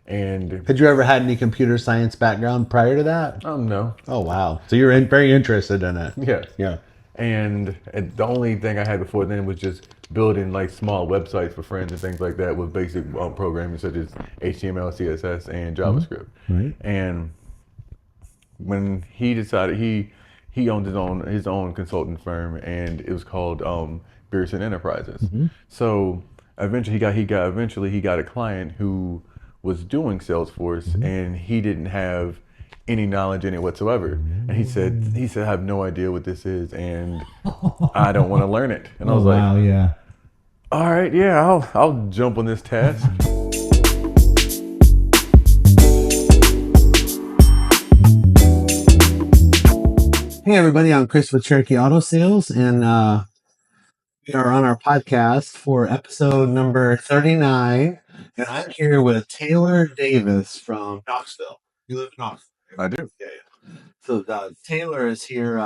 And Had you ever had any computer science background prior to that? no, Oh, wow. So you're very interested in it. yes. Yeah. And the only thing I had before then was just building like small websites for friends and things like that with basic programming such as HTML, CSS, and Mhm. JavaScript. Right. And when he decided he owned his own consulting firm, and it was called Beerson Enterprises. Hmm. So eventually he got a client who was doing Salesforce, Hmm. and he didn't have any knowledge in it whatsoever. And he said I have no idea what this is, and I don't want to learn it. And I Oh, was like, wow. Yeah. all right, yeah, I'll jump on this task. Hey, everybody. I'm Chris with Cherokee Auto Sales, and we are on our podcast for episode number 39. And I'm here with Taylor Davis from Knoxville. You live in Knoxville? I do. Yeah, yeah. So Taylor is here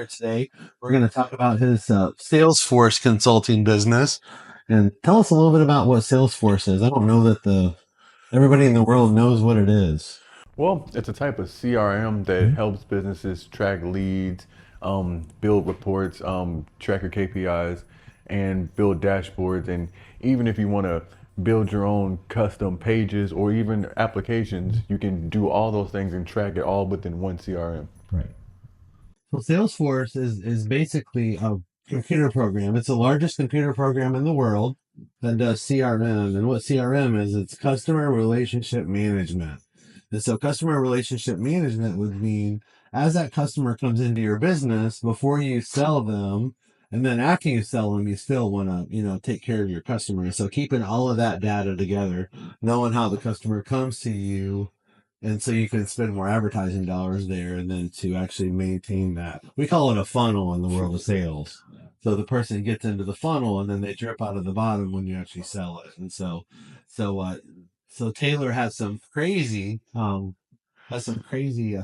today. We're going to talk about his Salesforce consulting business, and tell us a little bit about what Salesforce is. I don't know that everybody in the world knows what it is. Well, it's a type of CRM that helps businesses track leads, build reports, track your KPIs, and build dashboards. And even if you want to build your own custom pages or even applications, you can do all those things and track it all within one CRM. Right. So Salesforce is basically a computer program. It's the largest computer program in the world that does CRM. And what CRM is, it's customer relationship management. And so customer relationship management would mean as that customer comes into your business, before you sell them, and then after you sell them, you still want to, take care of your customers. So keeping all of that data together, knowing how the customer comes to you, and so you can spend more advertising dollars there, and then to actually maintain that. We call it a funnel in the world of sales. So the person gets into the funnel, and then they drip out of the bottom when you actually sell it. And so, uh, so Taylor has some crazy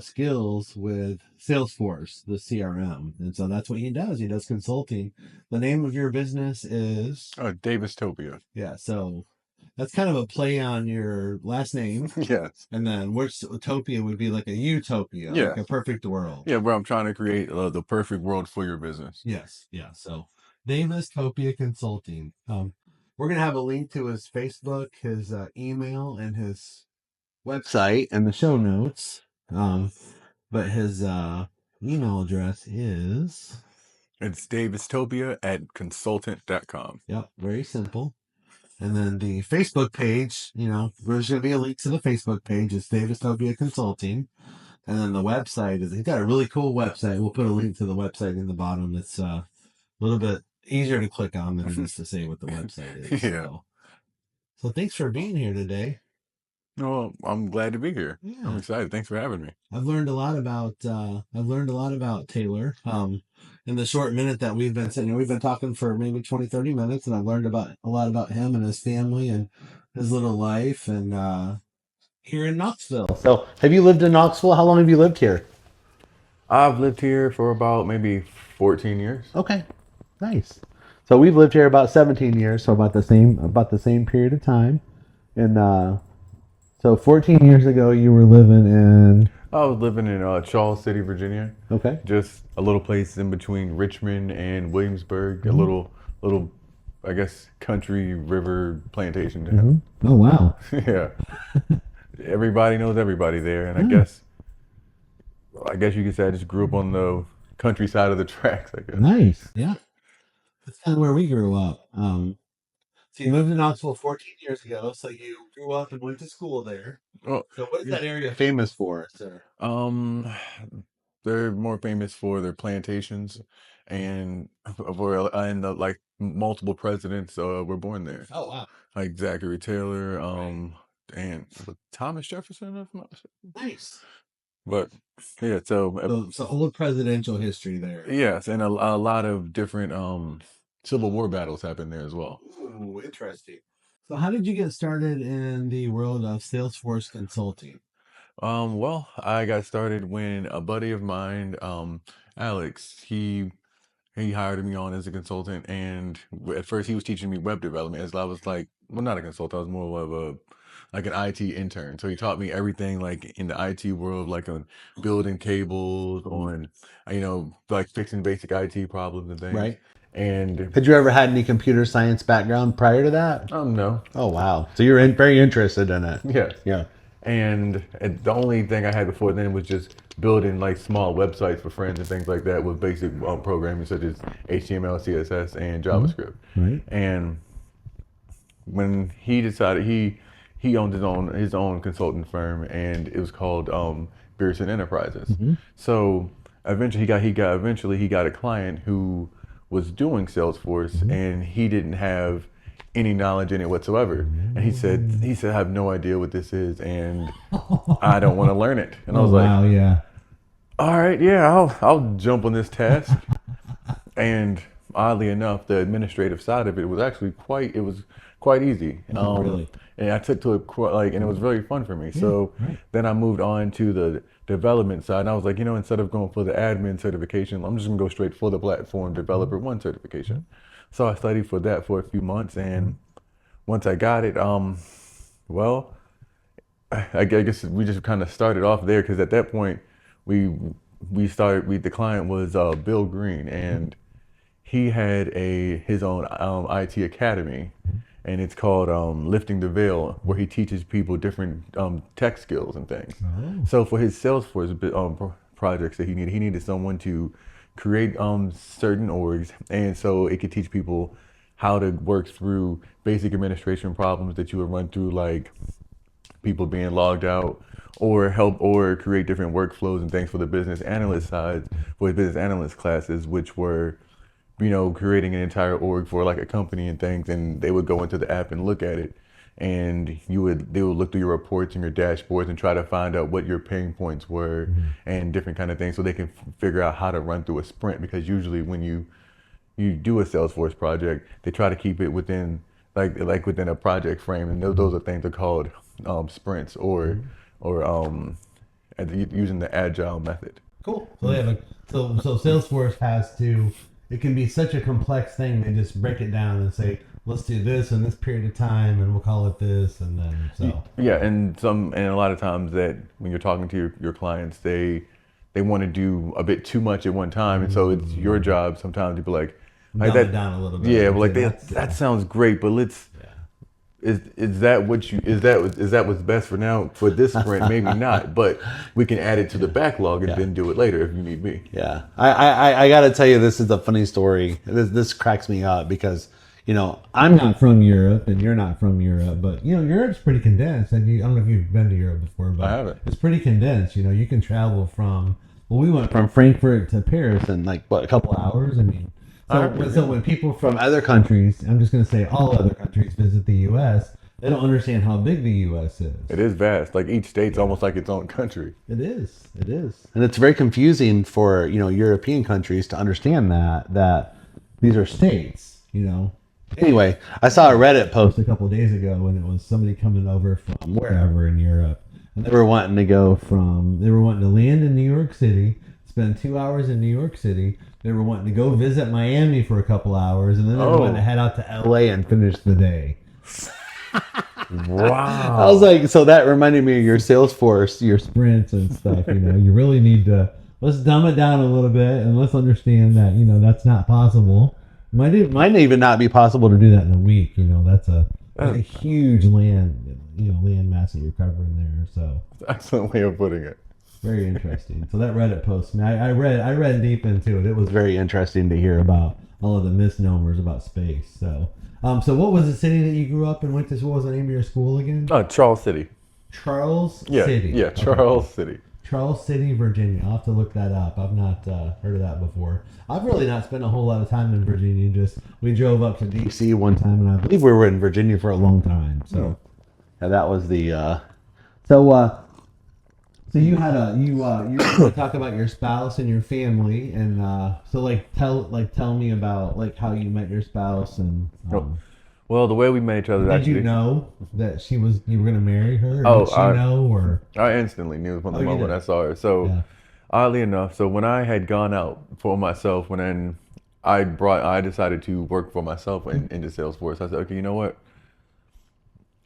skills with Salesforce, the CRM, and so that's what he does. He does consulting. The name of your business is, DavisTopia. yeah. So that's kind of a play on your last name. Yes. And then which utopia would be like a utopia, like Yeah. a perfect world. Yeah, where I'm trying to create the perfect world for your business. Yes, yeah. So DavisTopia Consulting. We're gonna have a link to his Facebook, his email, and his website and the show notes. But his email address is, It's DavisTopia at consultant.com. yep, very simple. And then the Facebook page, there's going to be a link to the Facebook page. It's DavisTopia Consulting. And then the website he's got a really cool website. We'll put a link to the website in the bottom. It's a little bit easier to click on than it is to say what the website is. Yeah. So thanks for being here today. Well, I'm glad to be here. I'm Yeah. excited. Thanks for having me. I've learned a lot about Taylor. In the short minute that we've been sitting here, we've been talking for maybe 20, 30 minutes, and I've learned about a lot about him and his family and his little life, and here in Knoxville. So, have you lived in Knoxville? How long have you lived here? I've lived here for about maybe 14 years. Okay, nice. So we've lived here about 17 years, so about the same period of time. And so 14 years ago, you were living in. I was living in Charles City, Virginia. Okay. Just a little place in between Richmond and Williamsburg. A Mhm. little, I guess, country river plantation Mhm. town. Oh wow. Yeah. Everybody knows everybody there, and Yeah. I guess you could say I just grew up on the countryside of the tracks, I guess. Nice. Yeah. That's kind of where we grew up. So you moved to Knoxville 14 years ago. So you grew up and went to school there. Oh, So what is yeah. that area famous for, sir? Um, they're more famous for their plantations, and like multiple presidents were born there, Oh wow. like Zachary Taylor, Right. and Thomas Jefferson, if I'm not mistaken. Nice. But yeah, so So old presidential history there. yes, and a lot of different Civil War battles happened there as well. Ooh, interesting. So how did you get started in the world of Salesforce consulting? Well, I got started when a buddy of mine, Alex, he hired me on as a consultant, and at first he was teaching me web development. As I was like, well, not a consultant, I was more of like an IT intern. So he taught me everything like in the IT world, like on building cables, on like fixing basic IT problems and things. Right. And Had you ever had any computer science background prior to that? no, Oh, wow. So you're very interested in it. yes. Yeah. And the only thing I had before then was just building like small websites for friends and things like that with basic programming such as HTML, CSS, and JavaScript. Right. And when he decided he owned his own consulting firm, and it was called Beerson Enterprises. So eventually he got a client who was doing Salesforce, and he didn't have any knowledge in it whatsoever. And he said I have no idea what this is, and I don't want to learn it. And I was like, wow, yeah. all right, yeah, I'll jump on this task. And oddly enough, the administrative side of it was actually quite easy. Really? And I took to it and it was very fun for me. So then I moved on to the development side, and I was like, instead of going for the admin certification, I'm just gonna go straight for the platform developer one certification. So I studied for that for a few months, and once I got it, well, I guess we just kind of started off there because at that point the client was Bill Green, and he had his own IT academy, and it's called Lifting the Veil, where he teaches people different tech skills and things. So for his Salesforce projects that he needed someone to create certain orgs, and so it could teach people how to work through basic administration problems that you would run through, like people being logged out, or create different workflows and things for the business analyst side, for his business analyst classes, which were creating an entire org for like a company and things, and they would go into the app and look at it, and they would look through your reports and your dashboards and try to find out what your pain points were and different kind of things, so they can figure out how to run through a sprint. Because usually when you do a Salesforce project, they try to keep it within like within a project frame, and those are things are called sprints or using the agile method. Cool. So they have so Salesforce has to. It can be such a complex thing. They just break it down and say, let's do this in this period of time, and we'll call it this, and then so. Yeah, and a lot of times that when you're talking to your clients, they want to do a bit too much at one time, and so it's your job sometimes to be like, dumb it down a little bit. Yeah, but like that sounds great, but let's. Is that what's best for now for this sprint? Maybe not, but we can add it to the backlog and then do it later if you need be. Yeah, I got to tell you, this is a funny story. This cracks me up because I'm not from Europe and you're not from Europe, but Europe's pretty condensed. And I don't know if you've been to Europe before, but I haven't. It's pretty condensed. You can travel from we went from Frankfurt to Paris in like a couple hours. I mean. So when people from other countries, I'm just going to say all other countries, visit the U.S., they don't understand how big the U.S. is. It is vast. Like each state's almost like its own country. It is. And it's very confusing for, European countries to understand that these are states, Anyway, I saw a Reddit post a couple of days ago when it was somebody coming over from wherever in Europe. And they were wanting to land in New York City, spend 2 hours in New York City. They were wanting to go visit Miami for a couple hours, and then they were wanting to head out to LA and finish the day. Wow. I was like, so that reminded me of your Salesforce, your sprints and stuff. You really need to, let's dumb it down a little bit and let's understand that, that's not possible. Might even not be possible to do that in a week. That's a huge land mass that you're covering there. So excellent way of putting it. Very interesting. So that Reddit post, I read deep into it. It was very interesting to hear about all of the misnomers about space. So, so what was the city that you grew up and went to? What was the name of your school again? Charles City. City. Yeah, Charles City. Charles City, Virginia. I'll have to look that up. I've not heard of that before. I've really not spent a whole lot of time in Virginia. We drove up to D.C. one time, and I believe we were in Virginia for a long time. So, yeah, that was the. So you had you were talk about your spouse and your family, and tell me about how you met your spouse and. Well, the way we met each other. Did you know that you were going to marry her? Or did she know, or I instantly knew from the moment I saw her. So, oddly enough, so when I had gone out for myself, I decided to work for myself into Salesforce. I said, okay, you know what?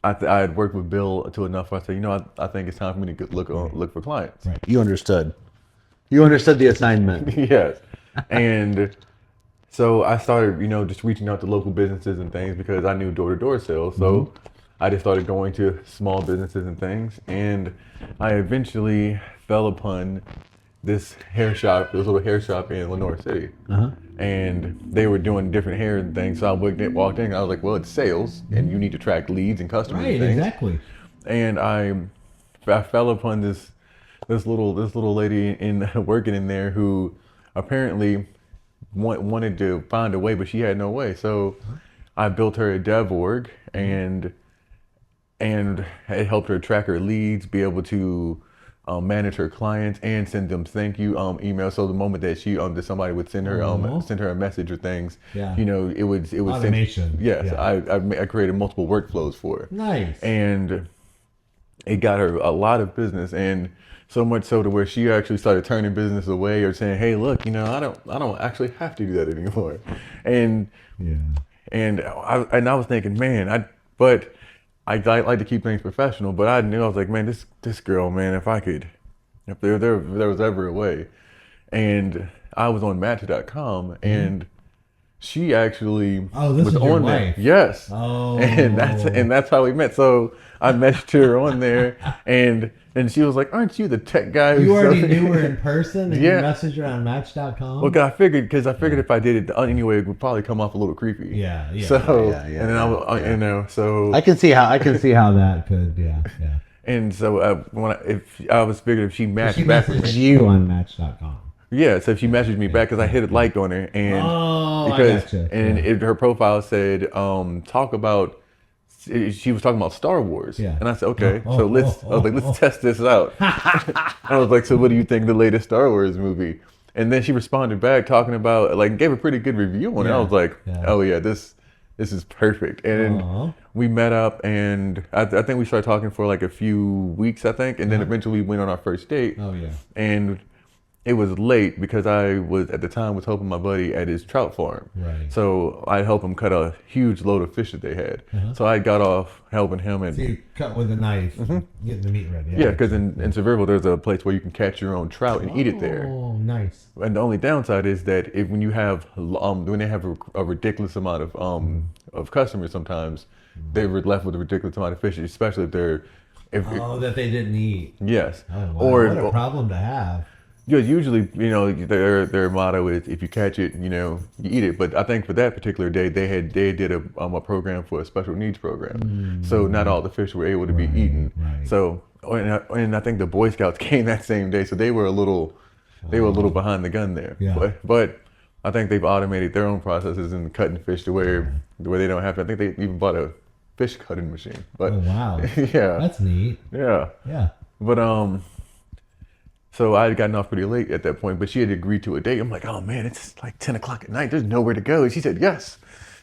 I had worked with Bill to enough. Where I said, I think it's time for me to look for clients. Right. You understood. You understood the assignment. Yes, and so I started, just reaching out to local businesses and things because I knew door-to-door sales. So I just started going to small businesses and things, and I eventually fell upon this little hair shop in Lenore City, and they were doing different hair and things. So I walked in, and I was like, well, it's sales, and you need to track leads and customers and Right, things. exactly. And I fell upon this little lady working in there who apparently wanted to find a way, but she had no way. So I built her a dev org and it helped her track her leads, be able to manage her clients, and send them thank you emails. So the moment that that somebody would send her a message or things, Yeah. it would Automation. Yes, Yeah. I created multiple workflows for her. Nice. And it got her a lot of business, and so much so to where she actually started turning business away or saying, "Hey, look, I don't actually have to do that anymore." And Yeah. I was thinking, man, but I like to keep things professional, but I knew I was like, man, this girl, man, if there was ever a way, and I was on Match.com and. She actually this was is your on there. wife. Yes. Oh. And that's how we met. So I messaged her on there, and she was like, "Aren't you the tech guy?" You already knew her in person, and Yeah. you messaged her on Match.com? Well, I figured if I did it anyway, it would probably come off a little creepy. Yeah. So Yeah. and then so I can see how that could. Yeah. and so I was figured if she matched She back with messaged me. you on Match.com. Yeah, so she messaged me back because I hit a like on her, and I gotcha. her profile said talk about. She was talking about Star Wars, and I said, okay, so let's test this out. I was like, so what do you think of the latest Star Wars movie? And then she responded back talking about gave a pretty good review on it. I was like, oh yeah, this is perfect. And we met up, and I think we started talking for like a few weeks, I think, and then eventually we went on our first date. Oh yeah. And it was late because I was at the time helping my buddy at his trout farm. Right. So I helped him cut a huge load of fish that they had. So I got off helping him, and So you cut with a knife, getting the meat ready. yeah, because in Sevierville there's a place where you can catch your own trout and eat it there. Oh, nice. And the only downside is that when they have a ridiculous amount of customers, sometimes they're left with a ridiculous amount of fish, especially if they're that they didn't eat. yes. Oh, wow. What a problem to have. Yeah, usually, their motto is if you catch it, you eat it. But I think for that particular day, they did a program for a special needs program, so not all the fish were able to be eaten. Right. So, and I think the Boy Scouts came that same day, so they were a little behind the gun there. Yeah. But I think they've automated their own processes in cutting fish to where they don't have to. I think they even bought a fish cutting machine. But Oh wow. yeah, That's neat. yeah. Yeah. But so I had gotten off pretty late at that point, but she had agreed to a date. I'm like, oh man, it's like 10 o'clock at night. There's nowhere to go. And she said yes.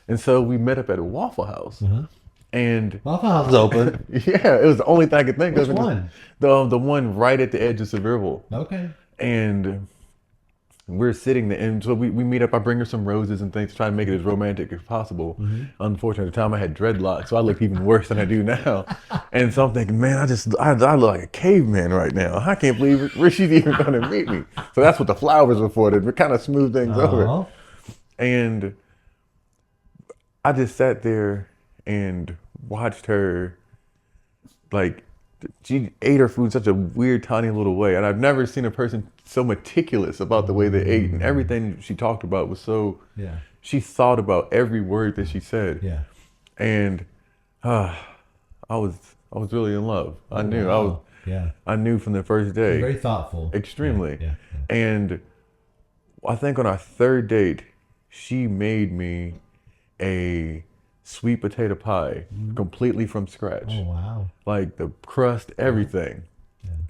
And so we met up at a Waffle House. And Waffle House is open. yeah, it was the only thing I could think Which of. one? The one right at the edge of Sevierville. Okay. And we're sitting there, and so we meet up. I bring her some roses and things to try to make it as romantic as possible. Unfortunately, at the time I had dreadlocks, so I looked even worse than I do now. And so I'm thinking, man, I look like a caveman right now. I can't believe where she's even going to meet me. So that's what the flowers were for, to kind of smooth things over. And I just sat there and watched her, like, she ate her food in such a weird, tiny little way. And I've never seen a person so meticulous about the way they ate. And everything she talked about was so, she thought about every word that she said. Yeah. And I was really in love. I knew. Wow. Yeah. I knew from the first day. Very thoughtful. Extremely. Yeah. And I think on our third date, she made me a sweet potato pie completely from scratch. Oh wow. Like the crust, everything.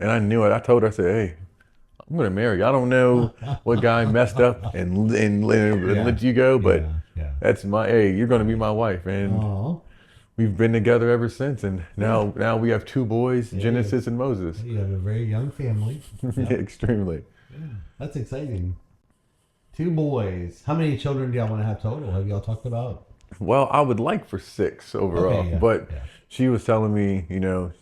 And I knew it. I told her, I said, hey, I'm gonna marry you. I don't know what guy messed up and let you go, but that's you're gonna be my wife. And we've been together ever since. And now we have 2 boys, Genesis and Moses. You have a very young family. Extremely. Yeah. That's exciting. 2 boys. How many children do y'all want to have total? Have y'all talked about? Well, I would like for 6 overall, but she was telling me,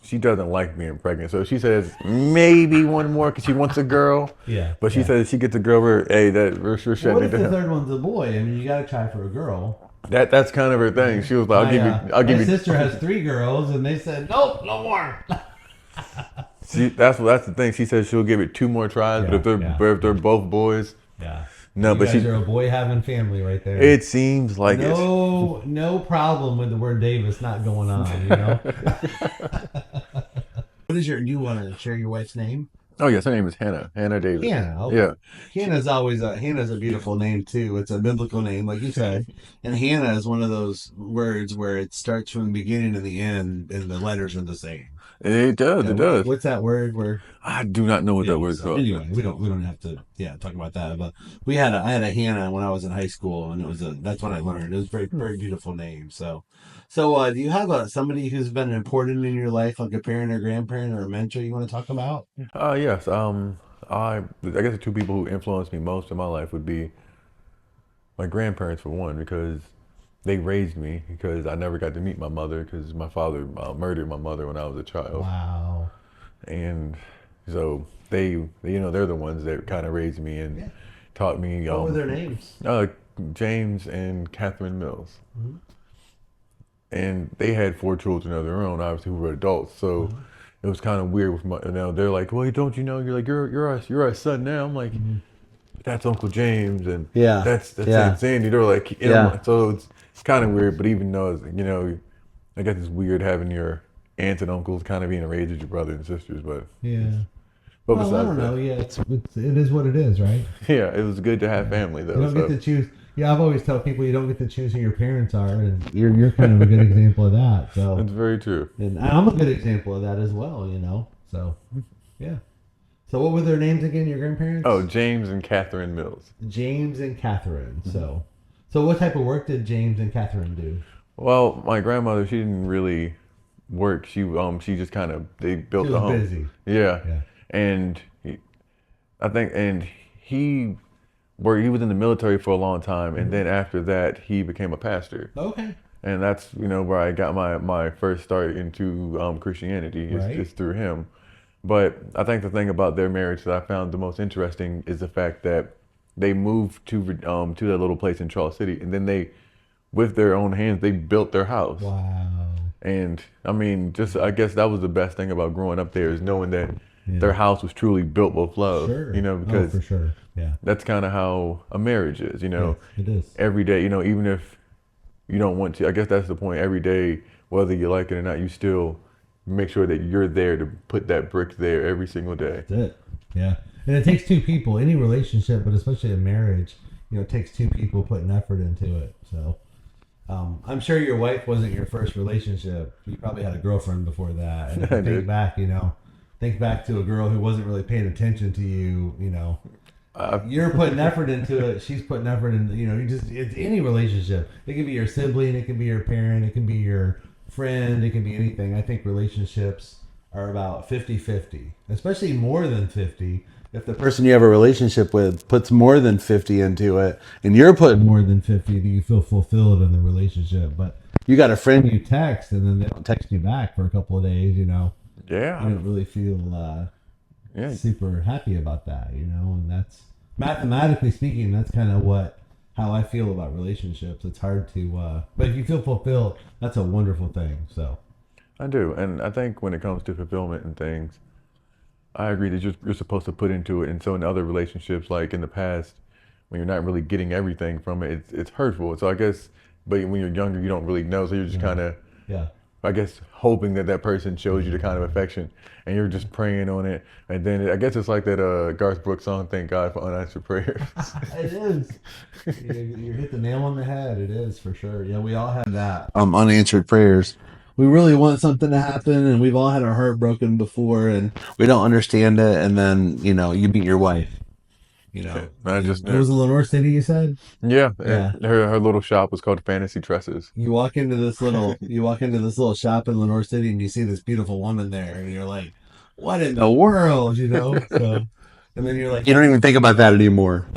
she doesn't like being pregnant. So she says maybe one more because she wants a girl. Yeah. But she says she gets a girl, hey, we're Well, what shutting if it the down. third one's a boy? I mean, you got to try for a girl. That's kind of her thing. She was like, I'll give My you. sister has 3 girls, and they said, nope, no more. That's the thing. She says she'll give it 2 more tries, but if they're both boys, Yeah. no. You But guys are a boy having family right there. it seems like it. No problem with the word Davis not going on, What is do you want to share your wife's name? Oh yes, her name is Hannah. Hannah Davis. Hannah. Okay. Yeah. Hannah's a beautiful name too. It's a biblical name, like you said. And Hannah is one of those words where it starts from the beginning to the end, and the letters are the same. It does. Yeah, It does. what's that word? Where I do not know what that word is so called. anyway, we don't have to talk about that. But I had a Hannah when I was in high school, and that's what I learned. It was a very beautiful name. So do you have somebody who's been important in your life, like a parent or grandparent or a mentor you want to talk about? Yes. I guess the 2 people who influenced me most in my life would be my grandparents for one, because they raised me. Because I never got to meet my mother because my father murdered my mother when I was a child. Wow. And so they're the ones that kind of raised me and taught me. What were their names? James and Catherine Mills. Mm-hmm. And they had 4 children of their own, obviously, who were adults. So it was kind of weird with they're like, well, don't you know? You're like, you're our son now. I'm like, that's Uncle James, and that's Aunt Sandy. They're like, so it's kind of weird. But even though I guess it's weird having your aunts and uncles kind of being raised as your brothers and sisters. But But well, I don't know. Yeah, it is what it is, right? Yeah, it was good to have family though. You don't get to choose. Yeah, I've always tell people you don't get to choose who your parents are, and you're kind of a good example of that. So that's very true. And I'm a good example of that as well. So yeah. So what were their names again? Your grandparents? Oh, James and Catherine Mills. James and Catherine. So what type of work did James and Catherine do? Well, my grandmother, she didn't really work. She just kind of they built the home. She was busy. Yeah. And he was in the military for a long time, and then after that he became a pastor. Okay. And that's where I got my first start into Christianity is through him. But I think the thing about their marriage that I found the most interesting is the fact that they moved to that little place in Charles City, and then they, with their own hands, they built their house. Wow. And I mean, I guess that was the best thing about growing up there is knowing that their house was truly built with love. Sure. Because for sure. Yeah. That's kind of how a marriage is. Yes, it is. Every day, even if you don't want to, I guess that's the point. Every day, whether you like it or not, you still make sure that you're there to put that brick there every single day. That's it. Yeah. And it takes 2 people, any relationship, but especially a marriage, it takes 2 people putting effort into it. So I'm sure your wife wasn't your first relationship. You probably had a girlfriend before that. And if you think back to a girl who wasn't really paying attention to you, you're putting effort into it. She's putting effort in, it's any relationship. It can be your sibling, it can be your parent, it can be your friend, it can be anything. I think relationships are about 50-50, especially more than 50. If the person you have a relationship with puts more than 50 into it, and you're putting more than 50, do you feel fulfilled in the relationship? But you got a friend you text, and then they don't text you back for a couple of days, Yeah. You don't really feel super happy about that, and that's, mathematically speaking, that's kind of how I feel about relationships. It's hard to, but if you feel fulfilled, that's a wonderful thing. So I do. And I think when it comes to fulfillment and things, I agree that you're supposed to put into it. And so in other relationships, like in the past, when you're not really getting everything from it, it's hurtful. So I guess, but when you're younger, you don't really know. So you're just kind of, I guess, hoping that person shows you the kind of affection, and you're just praying on it. And then I guess it's like that Garth Brooks song, "Thank God for Unanswered Prayers." It is. You hit the nail on the head. It is for sure. Yeah, we all have that. Unanswered prayers. We really want something to happen, and we've all had our heart broken before, and we don't understand it. And then you meet your wife. I just it was in Lenore City, you said? Yeah. Her little shop was called Fantasy Tresses. You walk into this little shop in Lenore City, and you see this beautiful woman there, and you're like, "What in the world?" So, and then you're like, you don't even think about that anymore.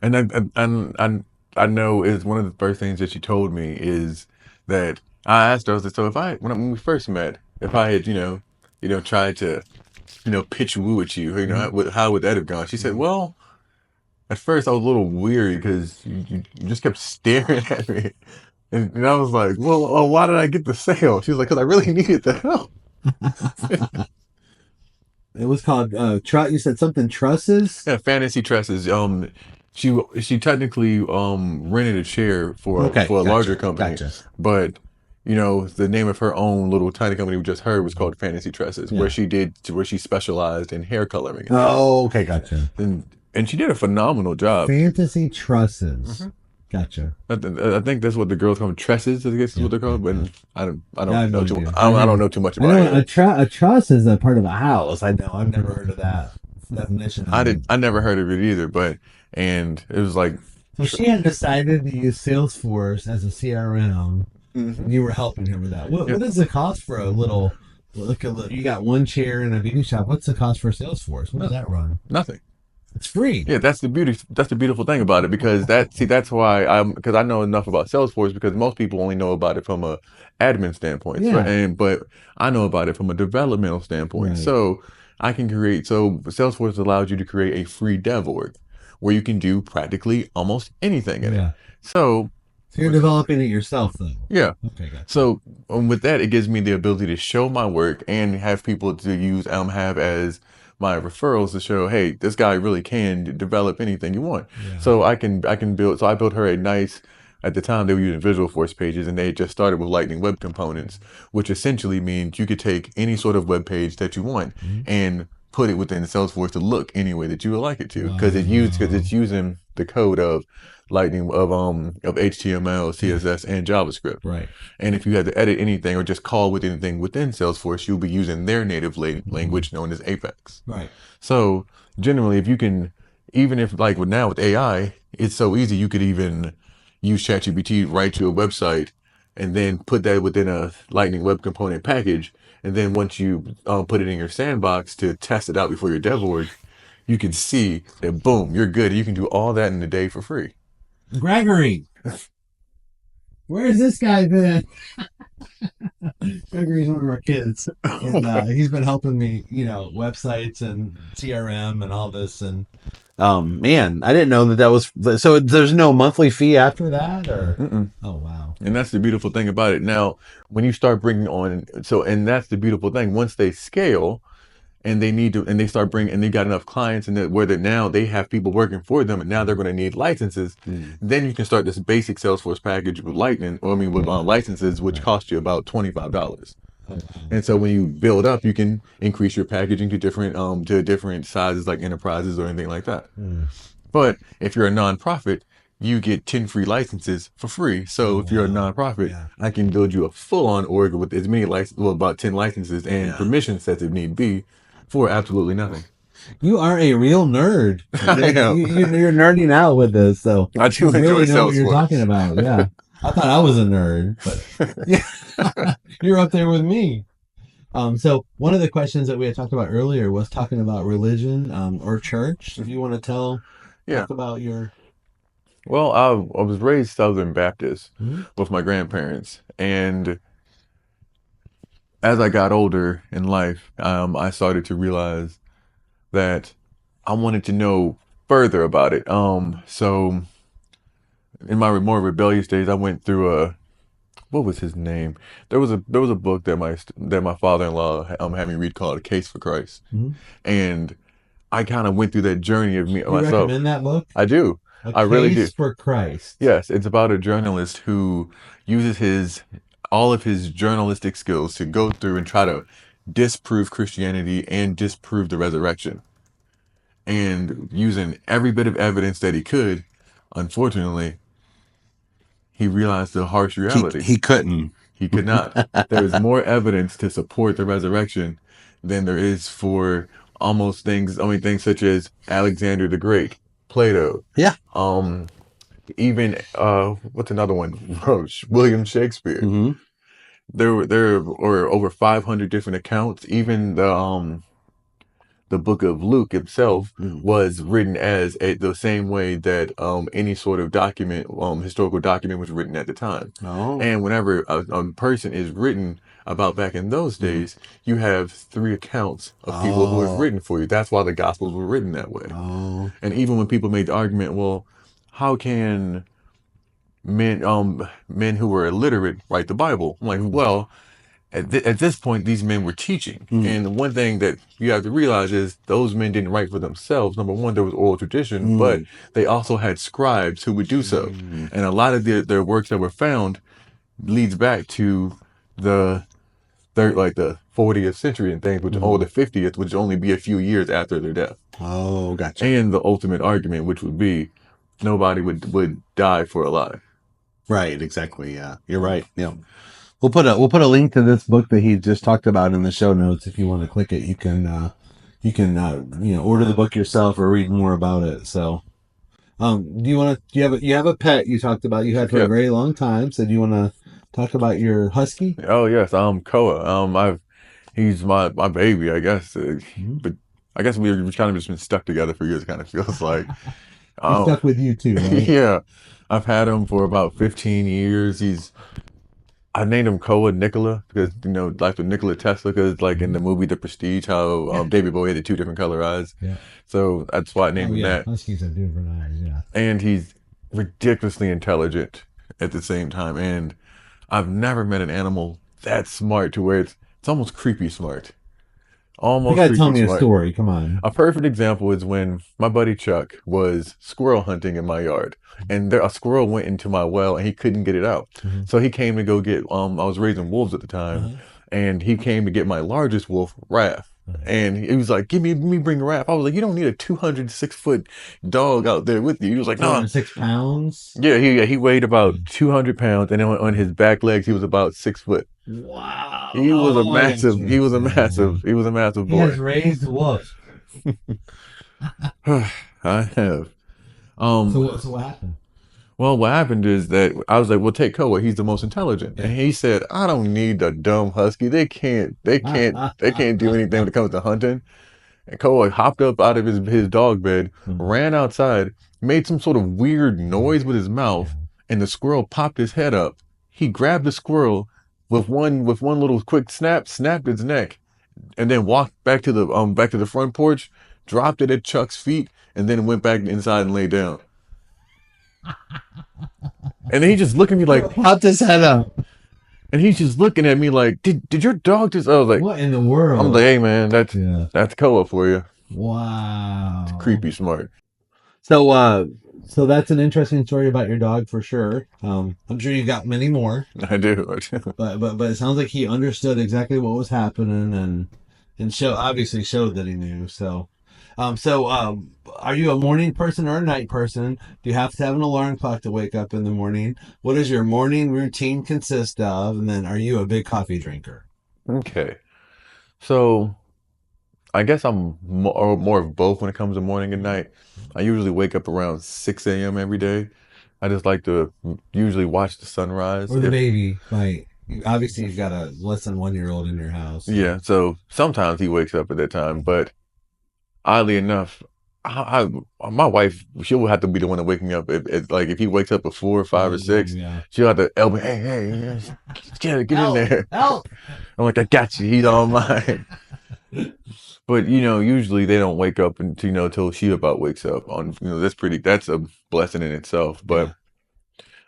And I know is one of the first things that she told me is that I asked her, I was like, so if when we first met, if I had, tried to, pitch woo at you, Mhm. how would that have gone? She said, Mhm. well, at first I was a little weary because you just kept staring at me. And I was like, well, why did I get the sale? She was like, because I really needed the help. It was called you said something trusses. Yeah, Fantasy Tresses. She technically rented a chair for Okay, a larger gotcha, company, gotcha. but the name of her own little tiny company we just heard was called Fantasy Tresses, Yeah. where she specialized in hair coloring and things. Oh, okay, gotcha. And she did a phenomenal job. Fantasy trusses. Hmm. Gotcha. I think that's what the girls call them, tresses. I guess is Yeah, what they're yeah, called, but yeah. I Yeah, I don't have no know too idea. I don't know too much I about know hair. a truss is a part of a house. I know. I've never heard of that definition of it. I never heard of it either, but and it was like, So she had decided to use Salesforce as a CRM, mhm, and you were helping her with that. yeah, What is the cost for a little? Look, you got one chair in a beauty shop. What's the cost for Salesforce? What does that run? nothing. It's free. Yeah, that's the beauty. That's the beautiful thing about it, because that's why because I know enough about Salesforce, because most people only know about it from a admin standpoint. So, Yeah. but I know about it from a developmental standpoint. Right. So I can create. So Salesforce allows you to create a free dev org where you can do practically almost anything in it. Yeah. So So you're developing it yourself, though. yeah. Okay, gotcha. So with that, it gives me the ability to show my work and have people to use have as my referrals to show, hey, this guy really can develop anything you want. Yeah. So I can build. So I built her a nice. At the time, they were using Visual Force pages, and they had just started with Lightning Web Components, which essentially means you could take any sort of web page that you want Mhm. and put it within Salesforce to look any way that you would like it to, because Wow. it's using the code of Lightning of HTML, Yeah. CSS, and JavaScript. Right. And if you had to edit anything or just call with anything within Salesforce, you'll be using their native Mhm. language known as Apex. Right. So generally, if you can, even if like with AI, it's so easy, you could even use ChatGPT, write you a website, and then put that within a Lightning Web Component package. And then once you put it in your sandbox to test it out before your dev org, you can see that boom, you're good. You can do all that in a day for free. Gregory, where's this guy been? Gregory's one of our kids, and he's been helping me, websites and CRM and all this. And man, I didn't know that was so. There's no monthly fee after that, or Mm-mm. oh wow, And that's the beautiful thing about it. Now, when you start bringing on, and that's the beautiful thing. Once they scale and they need to, and they start bringing, and they got enough clients, and that where that now they have people working for them, and now they're going to need licenses. mm. Then you can start this basic Salesforce package with Lightning, or I mean with licenses, which Right. cost you about $25. Oh, wow. And so when you build up, you can increase your packaging to different sizes, like enterprises or anything like that. Mm. But if you're a nonprofit, you get 10 free licenses for free. So Oh if you're a wow, nonprofit, yeah, I can build you a full-on org with as many licenses, well, about 10 licenses and yeah. permission sets if need be, for absolutely nothing. You are a real nerd. I am. You're nerding out with this, so I do you enjoy really know what you're talking Salesforce. about. Yeah, I thought I was a nerd, but yeah, you're up there with me. So one of the questions that we had talked about earlier was talking about religion, or church. If you want to Yeah. talk about your. Well, I was raised Southern Baptist Mhm. with my grandparents. And as I got older in life, I started to realize that I wanted to know further about it. So in my more rebellious days, I went through what was his name? There was a book that my father-in-law had me read called A Case for Christ, Mhm. and I kind of went through that journey of me You myself. recommend that book? I do, A I really do. Case for Christ. Yes, it's about a journalist who uses his all of his journalistic skills to go through and try to disprove Christianity and disprove the resurrection. And using every bit of evidence that he could, unfortunately, he realized the harsh reality. He couldn't. He could not. There is more evidence to support the resurrection than there is for things such as Alexander the Great, Plato, Yeah. um, even what's another one? William Shakespeare. Hmm. There were over 500 different accounts. Even the book of Luke itself Mm. was written as the same way that any sort of document, historical document was written at the time. Oh. And whenever a person is written about back in those Mm. days, you have three accounts of people who have Oh. written for you. That's why the Gospels were written that way. Oh. And even when people made the argument, well, how can men who were illiterate write the Bible? I'm like, Mm. well, at this point, these men were teaching. Mm. And one thing that you have to realize is those men didn't write for themselves. Number one, there was oral tradition, but Mm. they also had scribes who would do so. Mm. And a lot of their works that were found leads back to the like the 40th century and things, which or Mm. the 50th, which only be a few years after their death. Oh, gotcha. And the ultimate argument, which would be nobody would die for a lie. Right, exactly. Yeah, you're right. Yeah, we'll put a link to this book that he just talked about in the show notes. If you want to click it, you can order the book yourself or read more about it. So, do you have a pet you talked about you had for a Yeah. very long time? So do you want to talk about your husky? Oh yes, Koa. He's my baby, I guess. Mhm. But I guess we've kind of just been stuck together for years. It kind of feels like. He's Um, stuck with you too, right? yeah, I've had him for about 15 years. I named him Koa Nikola because like with Nikola Tesla, because like in the movie The Prestige, how David Bowie had the two different color eyes. Yeah. So that's why I Oh named him yeah, that. huskies have different eyes. Yeah. And he's ridiculously intelligent at the same time. And I've never met an animal that smart to where it's almost creepy smart. You Almost gotta tell creepy me a smart. story. Come on. A perfect example is when my buddy Chuck was squirrel hunting in my yard, and a squirrel went into my well, and he couldn't get it out. Mm-hmm. So he came to go get. I was raising wolves at the time, Uh-huh. and he came to get my largest wolf, Raph. And he was like, let me bring Raph." I was like, "You don't need a 206-foot dog out there with you." He was like, "No." 206 pounds. He weighed about 200 pounds, and then on his back legs, he was about 6 foot. Wow. He was a Oh, I massive. He was a massive. understand. He was a massive He has boy. raised wolves. I have. So what happened? Well, what happened is that I was like, "Well, take Koa. He's the most intelligent." And Yeah. he said, "I don't need a dumb husky. They can't do anything when it comes to hunting." And Koa hopped up out of his dog bed, ran outside, made some sort of weird noise with his mouth, and the squirrel popped his head up. He grabbed the squirrel with one little quick snap, snapped its neck, and then walked back to the front porch, dropped it at Chuck's feet, and then went back inside and lay down. And then he just looked at me like, Popped his head up. and he's just looking at me like, did your dog just? I was like, What in the world? I'm like, hey man, Yeah. that's Koa for you. Wow. Creepy smart. So that's an interesting story about your dog for sure. I'm sure you've got many more, I do. but it sounds like he understood exactly what was happening and obviously showed that he knew. Are you a morning person or a night person? Do you have to have an alarm clock to wake up in the morning? What does your morning routine consist of? And then are you a big coffee drinker? Okay. So I guess I'm more of both when it comes to morning and night. I usually wake up around 6 a.m. every day. I just like to usually watch the sunrise. Or the baby, like obviously you've got a less than 1 year old in your house. Yeah, so sometimes he wakes up at that time, but oddly enough, my wife, she'll have to be the one to wake me up. If he wakes up at 4 or 5 or 6, Yeah. she'll have to elbow, hey, get in there. Help! I'm like, I got you. He's all mine. But usually they don't wake up until till she about wakes up. That's a blessing in itself. But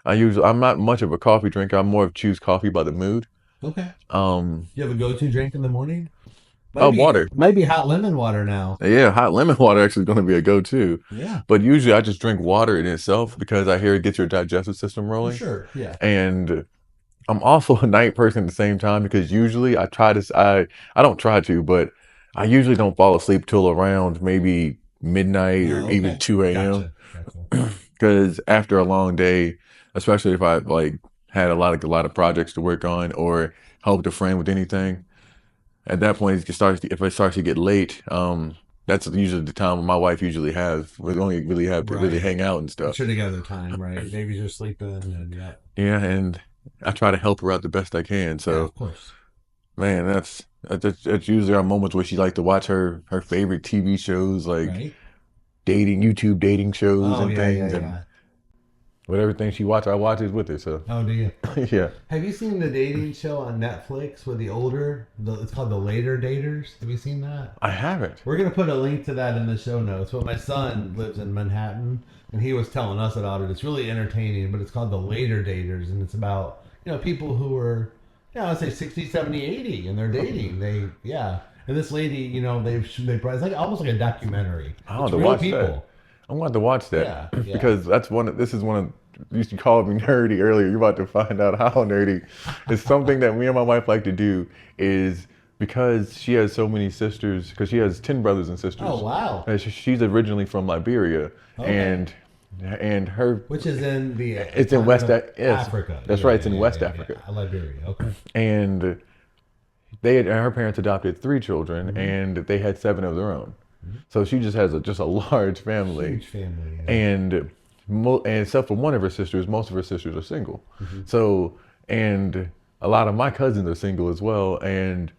I'm not much of a coffee drinker. I'm more of choose coffee by the mood. Okay. Um, You have a go-to drink in the morning? Water. Might be hot lemon water now. Yeah, hot lemon water actually is going to be a go-to. Yeah. But usually I just drink water in itself because I hear it gets your digestive system For rolling. sure. Yeah. And I'm also a night person at the same time because usually I don't try to, but I usually don't fall asleep till around maybe midnight or even 2 a.m. Gotcha. Because after a long day, especially if I like had a lot of projects to work on or helped a friend with anything, at that point if it starts to get late, that's usually the time when my wife usually has we only really have to really Right. hang out and Make stuff. sure together time, right? Babies are sleeping and yeah. Yeah, and I try to help her out the best I can. Yeah, So of course. man, that's That's usually our moments where she likes to watch her favorite TV shows, like Right? dating YouTube dating shows Oh and yeah, yeah, things, and yeah. whatever thing she watch, I watch it with her. So Oh, do you? yeah, Have you seen the dating show on Netflix with the older? It's called The Later Daters. Have you seen that? I haven't. We're gonna put a link to that in the show notes. But my son lives in Manhattan, and he was telling us about it. It's really entertaining, but it's called The Later Daters, and it's about people who are, let's say 60, 70, 80, and they're dating. Yeah. And this lady, they it's like almost like a documentary. I want It's to real watch that. people. I want to watch Yeah, that yeah. because that's one. This is one of. You used to call me nerdy earlier. You're about to find out how nerdy. It's something that me and my wife like to do. Is because she has so many sisters. Because she has 10 brothers and sisters. Oh wow. She's originally from Liberia, Okay. and her Which is in the it's in continent West. of Yes, Africa. that's Yeah, right. It's yeah, in yeah, West yeah, Africa, yeah. Liberia. Okay. and her parents adopted 3 children, and they had 7 of their own. So she just has just a large family, Huge family. Yeah. and and except for one of her sisters, most of her sisters are single. So and a lot of my cousins are single as well, and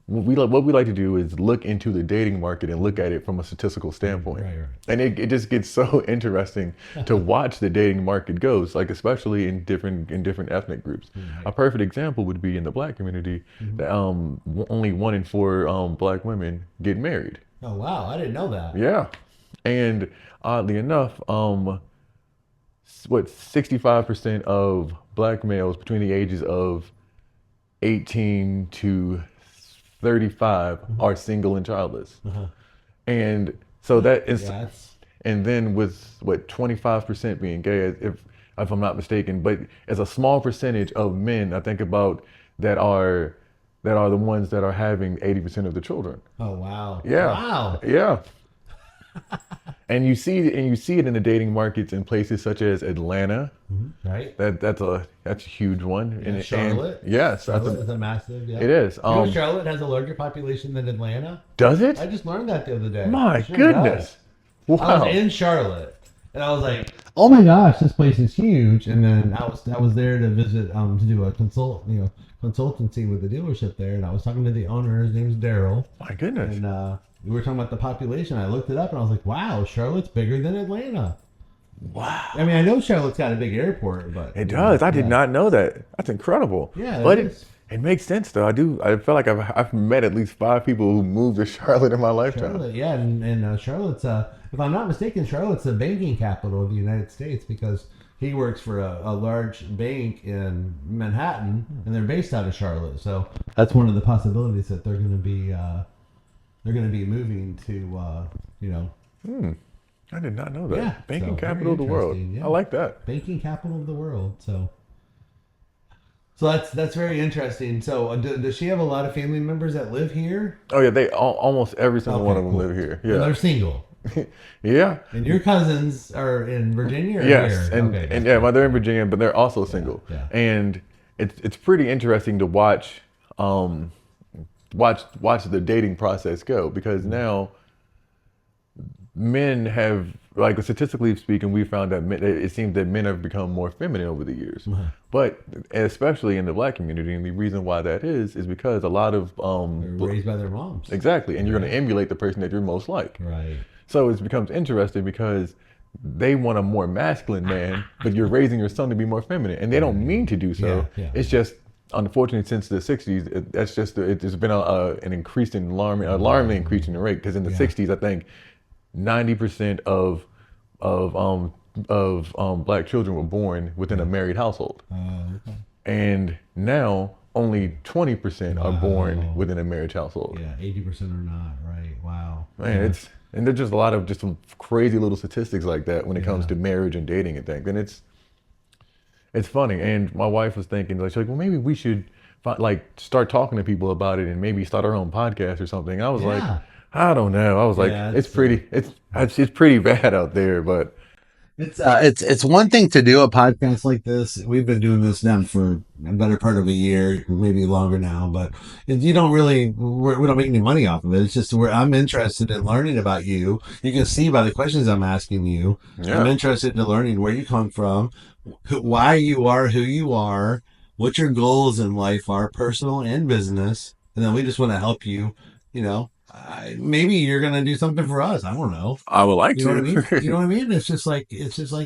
what we like to do is look into the dating market and look at it from a statistical standpoint. Right, right. And it just gets so interesting to watch the dating market goes, like especially in different ethnic groups. A perfect example would be in the black community that only 1 in 4 black women get married. Oh wow, I didn't know that. Yeah. And oddly enough, 65% of black males between the ages of 18 to 35 are single and childless. Uh-huh. And so that is, Yeah, it's and then with 25% being gay, if I'm not mistaken, but as a small percentage of men, I think about that are the ones that are having 80% of the children. oh wow. Yeah. Wow. Yeah. And you see it in the dating markets in places such as Atlanta. Right? That's a huge one. Yeah, Charlotte. Yes, Charlotte is a massive, yeah. it is. Charlotte has a larger population than Atlanta? Does it? I just learned that the other day. My It sure goodness. does. I Wow. was in Charlotte, and I was like, "Oh my gosh, this place is huge!" And then I was there to visit, to do a consultancy with the dealership there, and I was talking to the owner. His name's Daryl, My goodness. and we were talking about the population. I looked it up, and I was like, "Wow, Charlotte's bigger than Atlanta." Wow. I mean, I know Charlotte's got a big airport, but It does. I did yeah. not know that. That's incredible. Yeah, But it it is. it makes sense though. I feel like I've met at least 5 people who moved to Charlotte in my lifetime. Charlotte, yeah, and Charlotte's, if I'm not mistaken, Charlotte's the banking capital of the United States because he works for a large bank in Manhattan, and they're based out of Charlotte. So that's one of the possibilities that they're going to be moving to, I did not know that. yeah, Banking so capital of the very world. interesting, yeah. I like that. banking capital of the world. So that's very interesting. So does she have a lot of family members that live here? Oh yeah, they almost every single Okay, one of them cool. live here. And they're Yeah. single. Yeah. And your cousins are in Virginia or Yes, here? and Okay, and yeah, well, they're in Virginia, but they're also single, yeah. and it's pretty interesting to um, watch the dating process go because now men have like statistically speaking, we found that it seems that men have become more feminine over the years, but especially in the black community, and the reason why that is because a lot of They're raised by their moms. exactly, and you're going to emulate the person that you're most like. Right. So it becomes interesting because they want a more masculine man, but you're raising your son to be more feminine, and they don't mean to do so. Yeah, yeah. It's just unfortunately since the '60s, it's been an increasing alarming increasing rate because in the '60s, I think 90% of black children were born within a married household, Okay. and now only 20% are born Wow. within a marriage household. Yeah, 80% are not. Right. Wow. Man, and there's just a lot of just some crazy little statistics like that when it comes Yeah. to marriage and dating and things, and it's funny. And my wife was thinking like, she's like, well, maybe we should start talking to people about it and maybe start our own podcast or something. I was like, Yeah. I don't know. I was like, Yeah, it's pretty bad out there, but It's one thing to do a podcast like this. We've been doing this now for a better part of a year, maybe longer now. But you don't really we don't make any money off of it. It's just where I'm interested in learning about you. You can see by the questions I'm asking you. I'm yeah, interested in learning where you come from, why you are who you are, what your goals in life are, personal and business. and then we just want to help you. Maybe you're gonna do something for us. I don't know. I would like You know what I mean? You know to. what I mean? It's just like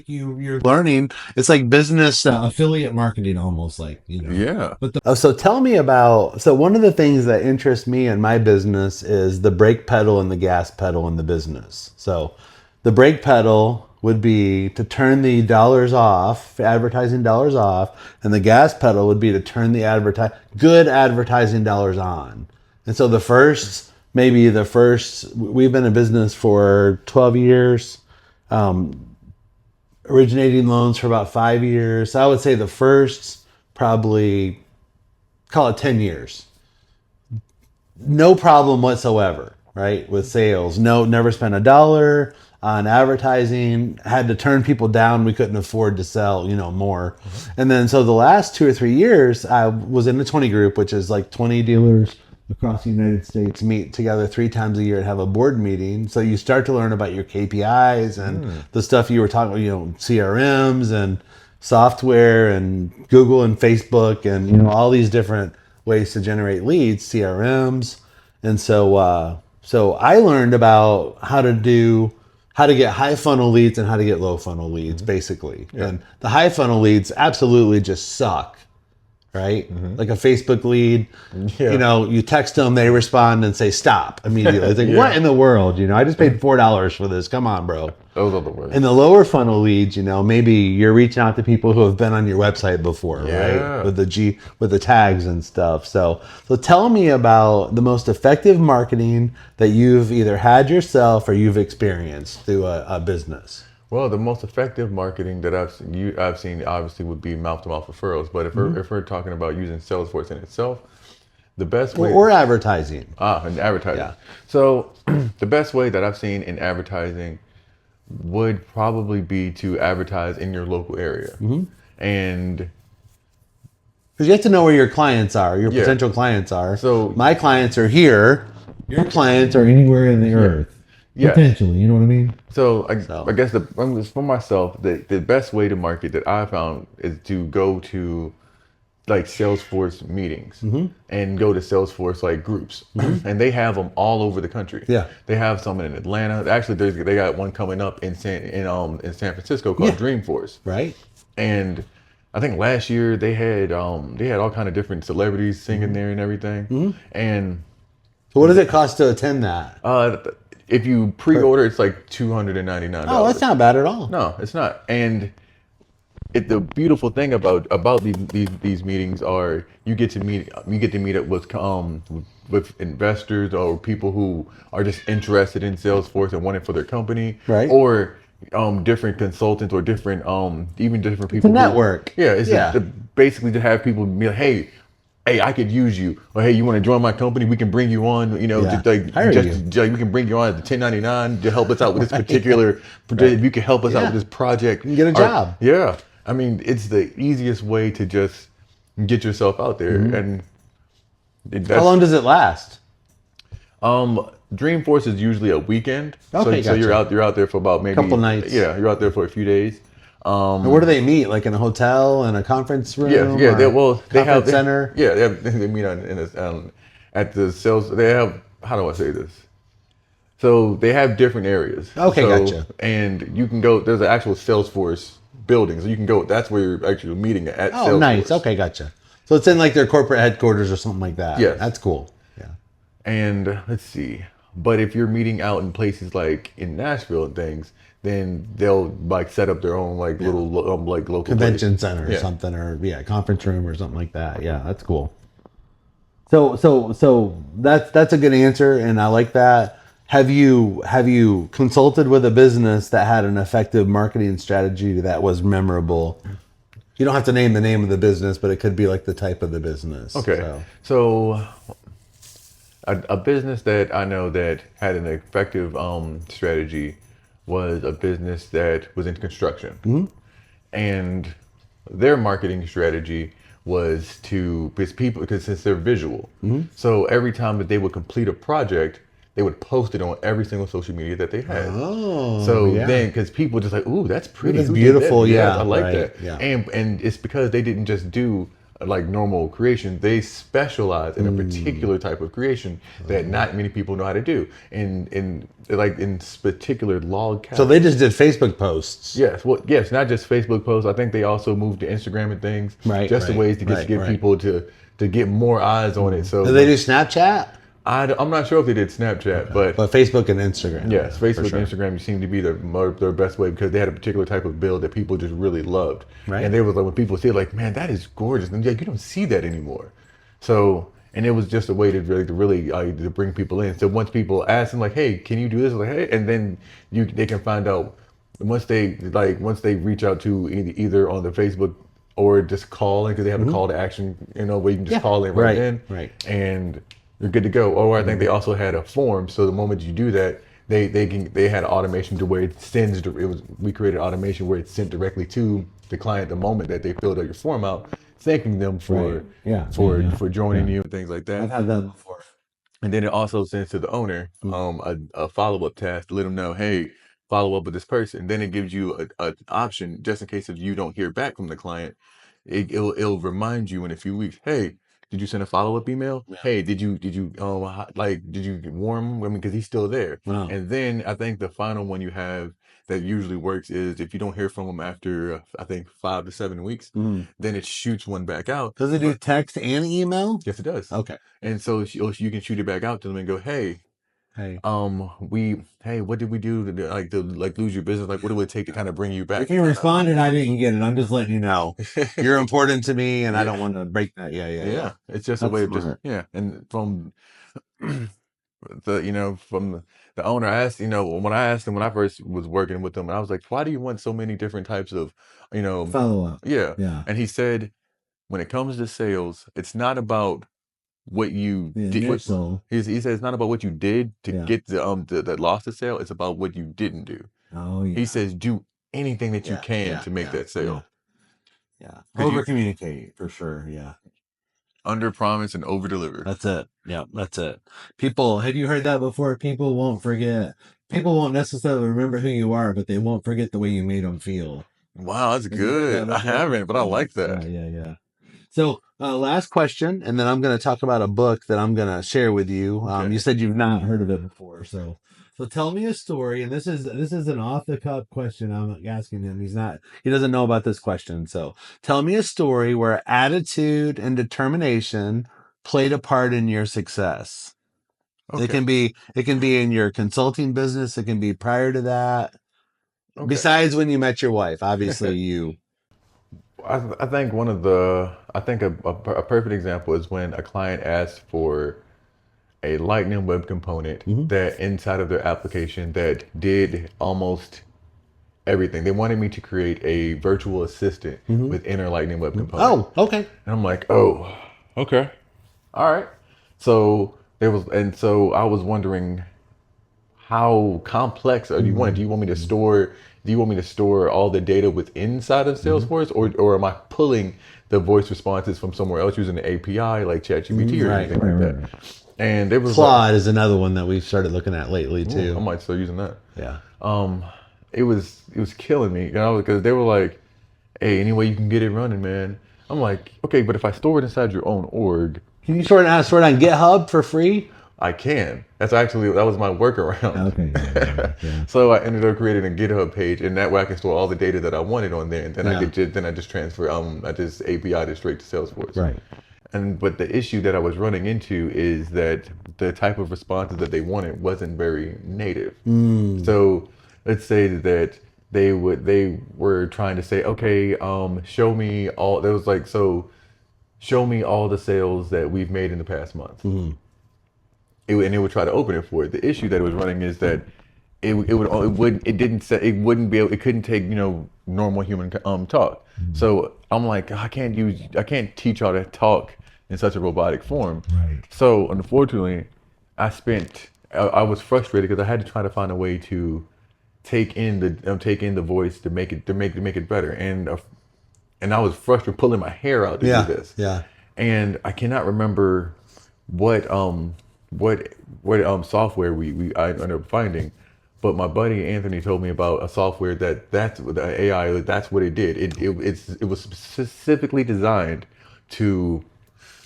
you're learning. It's like business affiliate marketing, almost like. Yeah. But so tell me about. So one of the things that interests me in my business is the brake pedal and the gas pedal in the business. So the brake pedal would be to turn the dollars off, advertising dollars off, and the gas pedal would be to turn the good advertising dollars on. And so we've been in business for 12 years, originating loans for about 5 years. So I would say the first, probably, call it 10 years. No problem whatsoever, right? With sales. No, never spent a dollar on advertising, had to turn people down. We couldn't afford to sell, more. And then, so the last 2 or 3 years, I was in the 20 group, which is like 20 dealers across the United States meet together 3 times a year and have a board meeting. So you start to learn about your KPIs and the stuff you were talking about, CRMs and software and Google and Facebook and, all these different ways to generate leads, CRMs. And so I learned about how to get high funnel leads and how to get low funnel leads, basically. Yeah. And the high funnel leads absolutely just suck, right? Like a Facebook lead, you text them, they respond and say stop immediately. It's like, what in the world? I just paid $4 for this. Come on, bro. Those are the words. And the lower funnel leads, maybe you're reaching out to people who have been on your website before, right? With the tags and stuff. So tell me about the most effective marketing that you've either had yourself or you've experienced through a business. Well, the most effective marketing that I've seen obviously would be mouth-to-mouth referrals. But if we're talking about using Salesforce in itself, the best way or advertising. And advertising. Yeah. So the best way that I've seen in advertising would probably be to advertise in your local area, and because you have to know where your clients are, your potential clients are. So my clients are here. Your clients are anywhere in the earth. Yeah. Potentially, you know what I mean? So I guess for myself, the best way to market that I found is to go to like Salesforce meetings and go to Salesforce like groups, and they have them all over the country. Yeah, they have some in Atlanta. Actually, they got one coming up in San Francisco called Dreamforce. Right. And I think last year they had all kind of different celebrities singing there and everything. And so, what does it cost to attend that? If you pre-order, it's like $299. Oh, that's not bad at all. No, it's not. And the beautiful thing about these meetings are you get to meet up with investors or people who are just interested in Salesforce and want it for their company, right? Or different consultants or different even different people. It's a network. Basically to have people be like, hey, I could use you. Or hey, you want to join my company? We can bring you on. We can bring you on at the 1099 to help us out with this particular. If you can help us out with this project, you get a job. Yeah, I mean, it's the easiest way to just get yourself out there. And how long does it last? Dreamforce is usually a weekend. Okay, so you're out there for about maybe a couple nights. Yeah, you're out there for a few days. And where do they meet? Like in a hotel, in a conference room? Yeah. They have center. They meet at the sales. They have, how do I say this? So they have different areas. Okay, gotcha. And you can go. There's an actual Salesforce building, so you can go. That's where you're actually meeting at. Oh, Salesforce. Nice. Okay, gotcha. So it's in like their corporate headquarters or something like that. Yeah, that's cool. Yeah. And let's see. But if you're meeting out in places like in Nashville and things, then they'll like set up their own like little like local convention center or something, or conference room or something like that. Yeah, that's cool. So that's a good answer, and I like that. Have you consulted with a business that had an effective marketing strategy that was memorable? You don't have to name the name of the business, but it could be like the type of the business. Okay. So a business that I know that had an effective strategy was a business that was in construction. And their marketing strategy was because since they're visual. So every time that they would complete a project, they would post it on every single social media that they had. Then, because people just like, ooh, that's pretty. That's beautiful. That? I like that. Yeah. And it's because they didn't just do like normal creation. They specialize in a particular type of creation that not many people know how to do. In like in particular log cabins. So they just did Facebook posts. Yes, well, yes, not just Facebook posts. I think they also moved to Instagram and things, Right, just the right, ways to right, get right. people to get more eyes on it. So Do they do Snapchat? I'm not sure if they did Snapchat, but Facebook and Instagram. yes, Facebook sure. and Instagram seem to be their best way because they had a particular type of build that people just really loved. Right. And they was like, when people see it, like, man, that is gorgeous, and like, you don't see that anymore. So, and it was just a way to really to bring people in. So once people ask them like, hey, can you do this? Like, hey, and then they can find out once they reach out to either on the Facebook or just call in because they have a call to action, where you can just call in right then, and you're good to go. Or I think they also had a form, so the moment you do that, they had automation to where it sends. We created automation where it's sent directly to the client the moment that they filled out your form out, thanking them for joining you and things like that. I've had that before. And then it also sends to the owner a follow-up task to let them know, hey, follow up with this person. Then it gives you an option just in case if you don't hear back from the client. It'll remind you in a few weeks, hey, did you send a follow-up email? Yeah. Hey, did you did you warm him? I mean, because he's still there. Wow. And then I think the final one you have that usually works is if you don't hear from them after I think 5 to 7 weeks, then it shoots one back out. Does it do text and email? Yes, it does. Okay. And so you can shoot it back out to them and go, hey, Hey. what did we do to lose your business? Like, what do it take to kind of bring you back? If you responded, I didn't get it. I'm just letting you know. You're important to me, and I don't want to break that. Yeah. It's just a That's way of smart. and from from the owner, I asked, when I asked him when I first was working with him, I was like, why do you want so many different types of, Follow up. yeah. Yeah. And he said, when it comes to sales, it's not about what you The did. initial. He said it's not about what you did to Yeah. get the loss of sale. It's about what you didn't do. Oh, yeah. He says do anything that you Yeah, can yeah, to make yeah, that sale. Yeah. 'Cause Over communicate for sure. Yeah. Under promise and over deliver. That's it. Yeah, that's it. People, have you heard that before? People won't forget. People won't necessarily remember who you are, but they won't forget the way you made them feel. Wow, that's Have you heard that good. I before? haven't, but I like that. Yeah. So, last question, and then I'm going to talk about a book that I'm going to share with you. Okay. You said you've Not not heard of it before, so tell me a story. And this is an off the cuff question I'm asking him. he doesn't know about this question. So, tell me a story where attitude and determination played a part in your success. Okay. It can be in your consulting business. It can be prior to that. Okay. Besides when you met your wife, obviously you. I think a perfect example is when a client asked for a Lightning Web component that inside of their application that did almost everything. They wanted me to create a virtual assistant within our Lightning Web component. Oh, okay. And I'm like, oh, okay. All right. So I was wondering how complex do you want it? Do you want me to store all the data within inside of Salesforce or am I pulling the voice responses from somewhere else using the API like ChatGPT or anything like that? And it was Claude is another one that we've started looking at lately too. I might start using that. Yeah. It was killing me, because they were like, hey, any way you can get it running, man. I'm like, okay, but if I store it inside your own org, Can you store it on GitHub for free? I can. That was my workaround. Okay. Yeah. So I ended up creating a GitHub page, and that way I can store all the data that I wanted on there, and then I just transfer I just API it straight to Salesforce. Right. But the issue that I was running into is that the type of responses that they wanted wasn't very native. So let's say that they were trying to say, okay, show me all. There was like, so show me all the sales that we've made in the past month. And it would try to open it for it. The issue that it was running is that it couldn't take normal human talk. So I'm like, I can't teach y'all to talk in such a robotic form. Right. So unfortunately, I was frustrated because I had to try to find a way to take in the voice to make it better, and I was frustrated pulling my hair out to do this. Yeah. And I cannot remember what software I ended up finding, but my buddy Anthony told me about a software that's the AI. That's what it did. It was specifically designed to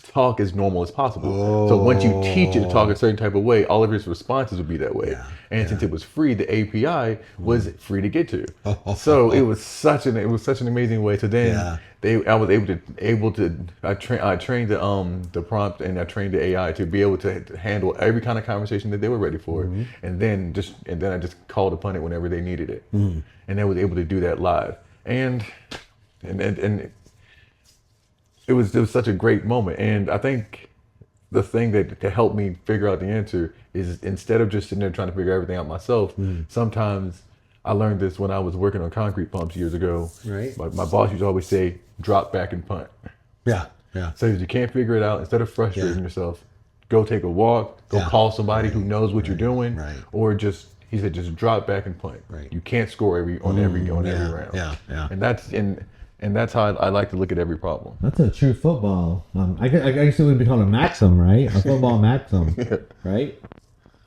talk as normal as possible. So once you teach it to talk a certain type of way, all of its responses would be that way. Yeah, And since it was free, the API was free to get to. So it was such an amazing way. So then I was able to I trained the prompt, and I trained the AI to be able to handle every kind of conversation that they were ready for. And then I just called upon it whenever they needed it. And they was able to do that live. And it was such a great moment. And I think the thing that helped me figure out the answer is, instead of just sitting there trying to figure everything out myself, sometimes I learned this when I was working on concrete pumps years ago. Right. My boss used to always say, drop back and punt. Yeah. Yeah. So if you can't figure it out, instead of frustrating yourself, go take a walk, go call somebody who knows what you're doing, or he said, just drop back and punt. Right. You can't score every round. Yeah. And that's how I like to look at every problem. That's a true football. I guess it would be called a maxim, right? A football maxim, right?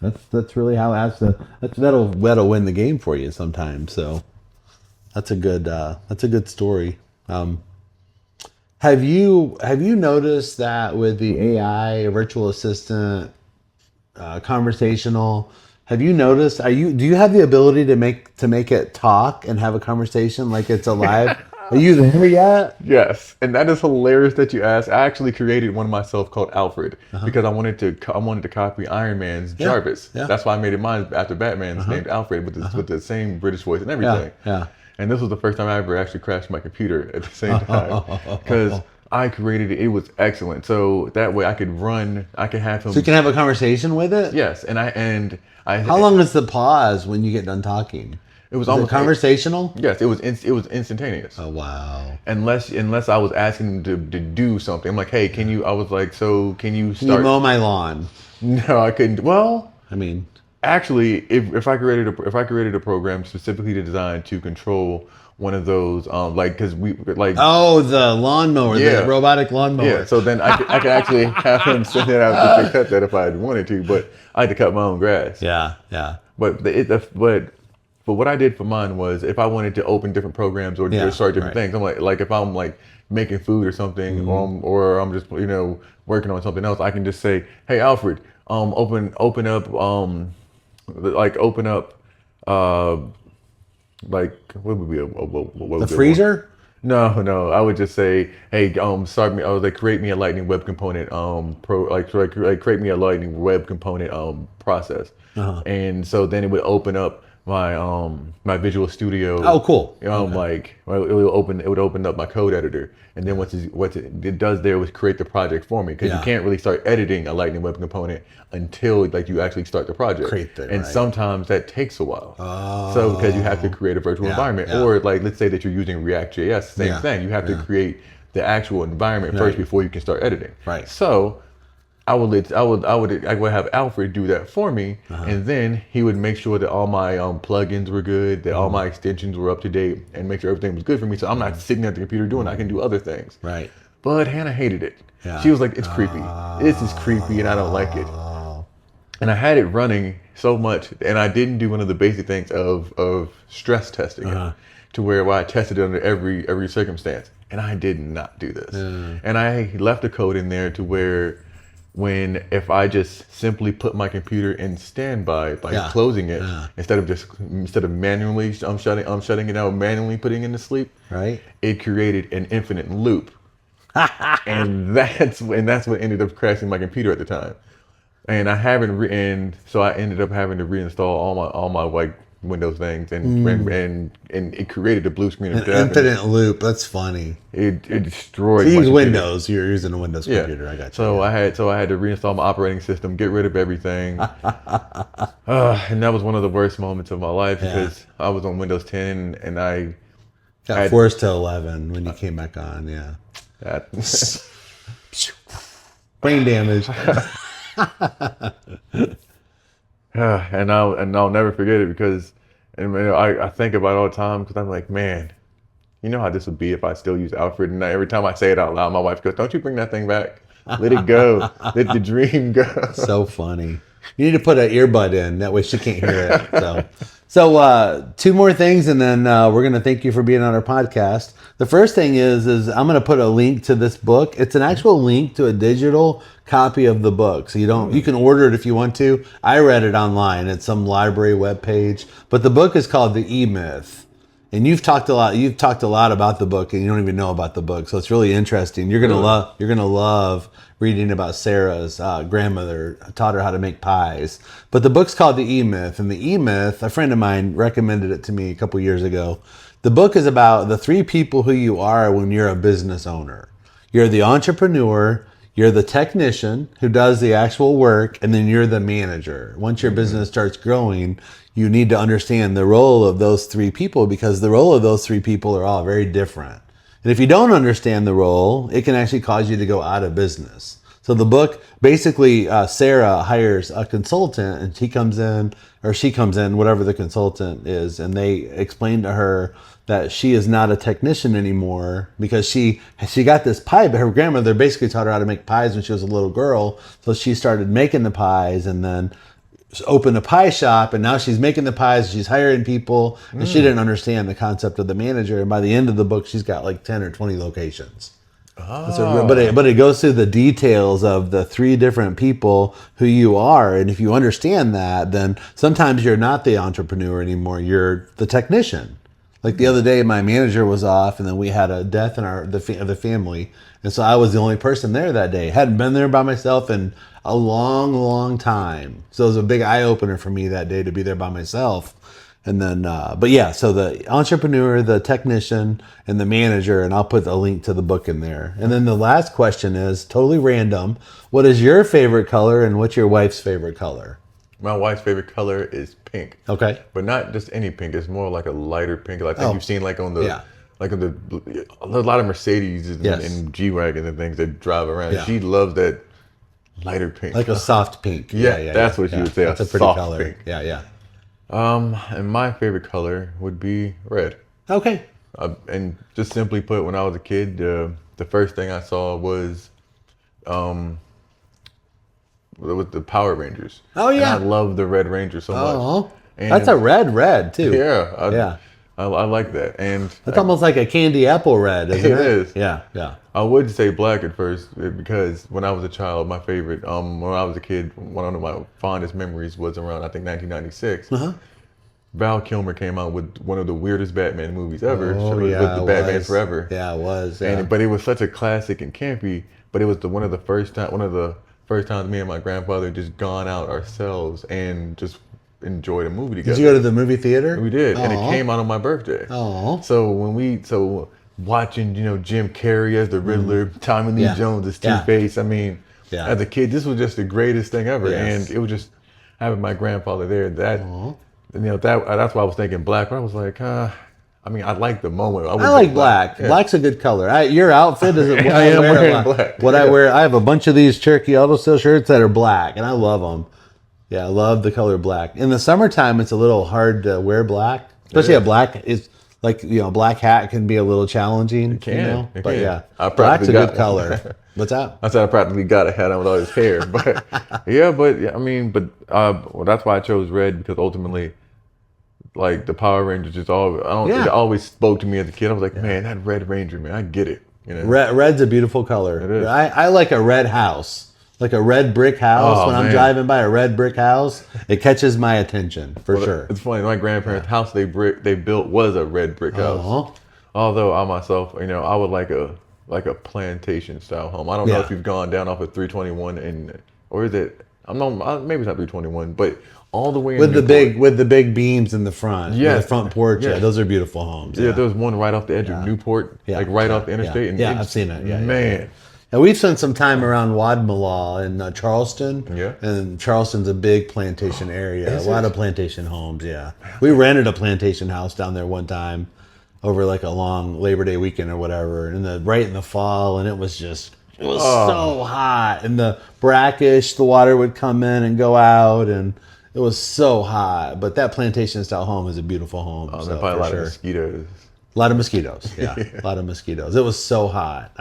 That's really how it has to. That'll win the game for you sometimes. So that's a good story. Have you noticed that with the AI, virtual assistant, conversational? Have you noticed? Do you have the ability to make it talk and have a conversation like it's alive? Are you there yet? Yes, and that is hilarious that you asked. I actually created one myself called Alfred because I wanted to copy Iron Man's Jarvis. Yeah. That's why I made it mine after Batman's named Alfred with the same British voice and everything. Yeah. And this was the first time I ever actually crashed my computer at the same time because I created it. It was excellent. So that way I could have him. So you can have a conversation with it? Yes, and I. How long is the pause when you get done talking? It was almost conversational. Yes, it was instantaneous. Oh wow! Unless I was asking him to do something, I'm like, hey, can you? I was like, so can you start? Can you mow my lawn? No, I couldn't. Well, I mean, actually, if I created a program specifically designed to control one of those, because the lawnmower, the robotic lawnmower. Yeah, so then I could actually have him send it out to cut that if I wanted to, but I had to cut my own grass. Yeah. But what I did for mine was, if I wanted to open different programs or start different things, I'm like if I'm like making food or something, or I'm just working on something else, I can just say, hey Alfred, open up what would be the freezer? No, I would just say, hey, create me a Lightning Web Component create me a Lightning Web Component process, and so then it would open up my Visual Studio. Oh, cool. It would open up my code editor, and then what it does there was create the project for me, because you can't really start editing a Lightning Web Component until you actually start the project. Sometimes that takes a while. So because you have to create a virtual environment, or let's say that you're using React.js, same thing. You have to create the actual environment first before you can start editing. Right. So I would have Alfred do that for me, and then he would make sure that all my plugins were good, that all my extensions were up to date, and make sure everything was good for me. So I'm not sitting at the computer doing it. I can do other things. Right. But Hannah hated it. Yeah. She was like, "It's creepy. This is creepy, and I don't like it." And I had it running so much, and I didn't do one of the basic things of stress testing it, to where I tested it under every circumstance, and I did not do this. And I left a code in there to where, if I just simply put my computer in standby by closing it, instead of manually shutting it out, manually putting it to sleep, right, it created an infinite loop, and that's what ended up crashing my computer at the time. And so I ended up having to reinstall all my Windows things, and it created a blue screen of death. Infinite loop. That's funny. It destroyed. So you use my computer. Windows. You're using a Windows computer. I got you. So I had to reinstall my operating system, get rid of everything, and that was one of the worst moments of my life, because I was on Windows 10 and I got forced to 11 when you came back on. Yeah. That brain damage. and I'll never forget it, because I think about it all the time, because I'm like, man, you know how this would be if I still use Alfred. And every time I say it out loud, my wife goes, "Don't you bring that thing back? Let it go. Let the dream go." So funny. You need to put an earbud in. That way she can't hear it. So two more things, and then we're going to thank you for being on our podcast. The first thing is I'm going to put a link to this book. It's an actual link to a digital copy of the book. So you can order it if you want to. I read it online at some library webpage. But the book is called The E-Myth. And you've talked a lot about the book, and you don't even know about the book. So it's really interesting. You're gonna love reading about Sarah's grandmother taught her how to make pies. But the book's called The E-Myth, and The E-Myth, a friend of mine recommended it to me a couple years ago. The book is about the three people who you are when you're a business owner. You're the entrepreneur, you're the technician who does the actual work, and then you're the manager. Once your business starts growing, you need to understand the role of those three people, because the role of those three people are all very different. And if you don't understand the role, it can actually cause you to go out of business. So the book, basically, Sarah hires a consultant, and she comes in, whatever the consultant is, and they explain to her that she is not a technician anymore because she got this pie, but her grandmother basically taught her how to make pies when she was a little girl. So she started making the pies, and then opened a pie shop, and now she's making the pies, she's hiring people, and she didn't understand the concept of the manager. And by the end of the book, she's got like 10 or 20 locations. But it goes through the details of the three different people who you are. And if you understand that, then sometimes you're not the entrepreneur anymore, you're the technician. Like the other day, my manager was off, and then we had a death in the family, and so I was the only person there that day. Hadn't been there by myself in a long, long time. So it was a big eye opener for me that day to be there by myself. And then, so the entrepreneur, the technician, and the manager, and I'll put a link to the book in there. And then the last question is totally random. What is your favorite color, and what's your wife's favorite color? My wife's favorite color is pink. Okay. But not just any pink. It's more like a lighter pink. Like I think you've seen like on the, a lot of Mercedes and G-Wagons and things that drive around. Yeah. She loves that lighter pink. Like a soft pink. That's what she would say. That's a pretty soft color. Pink. Yeah. And my favorite color would be red. Okay. And just simply put, when I was a kid, the first thing I saw was with the Power Rangers. Oh yeah. And I love the Red Ranger so much. And that's a red too. Yeah. I like that. And that's almost like a candy apple red, isn't it? It is. Yeah. I would say black at first because when I was a child, my favorite, when I was a kid, one of my fondest memories was around, I think, 1996. Val Kilmer came out with one of the weirdest Batman movies ever. With the Batman Forever. Yeah, it was. Yeah. But it was such a classic and campy. But it was one of the first times me and my grandfather just gone out ourselves and just enjoyed a movie together. Did you go to the movie theater? We did, and it came out on my birthday. So watching, Jim Carrey as the Riddler, Tommy Lee Jones as Two-Face. I mean, as a kid, this was just the greatest thing ever, and it was just having my grandfather there. That's why I was thinking black. But I was like, I like the moment. I like black. Yeah. Black's a good color. Your outfit is what I am wearing black. I wear, I have a bunch of these Cherokee Auto Sale shirts that are black, and I love them. Yeah, I love the color black. In the summertime, it's a little hard to wear black, especially a black is like black hat can be a little challenging. It can. But yeah, black's a good color. What's that? I said I practically got a hat on with all his hair, but that's why I chose red, because ultimately, like the Power Rangers, it always spoke to me as a kid. I was like, man, that Red Ranger, man, I get it. Red's a beautiful color. It is. I like a red house. Like a red brick house. I'm driving by a red brick house, it catches my attention for sure. It's funny. My grandparents' house they built was a red brick house. Although I myself, I would like a plantation style home. I don't know if you've gone down off of 321 or is it? Maybe it's not 321, but all the way with the big beams in the front. Yeah, the front porch. Yeah, those are beautiful homes. Yeah, there was one right off the edge of Newport, like off the interstate. Yeah, I've seen it. Yeah, man. And we've spent some time around Wadmalaw in Charleston. Yeah. And Charleston's a big plantation area. A lot of plantation homes, We rented a plantation house down there one time over like a long Labor Day weekend or whatever, right in the fall, and it was so hot. And the brackish, the water would come in and go out, and it was so hot. But that plantation style home is a beautiful home. There's probably a lot of mosquitoes. A lot of mosquitoes. Yeah, a lot of mosquitoes. It was so hot.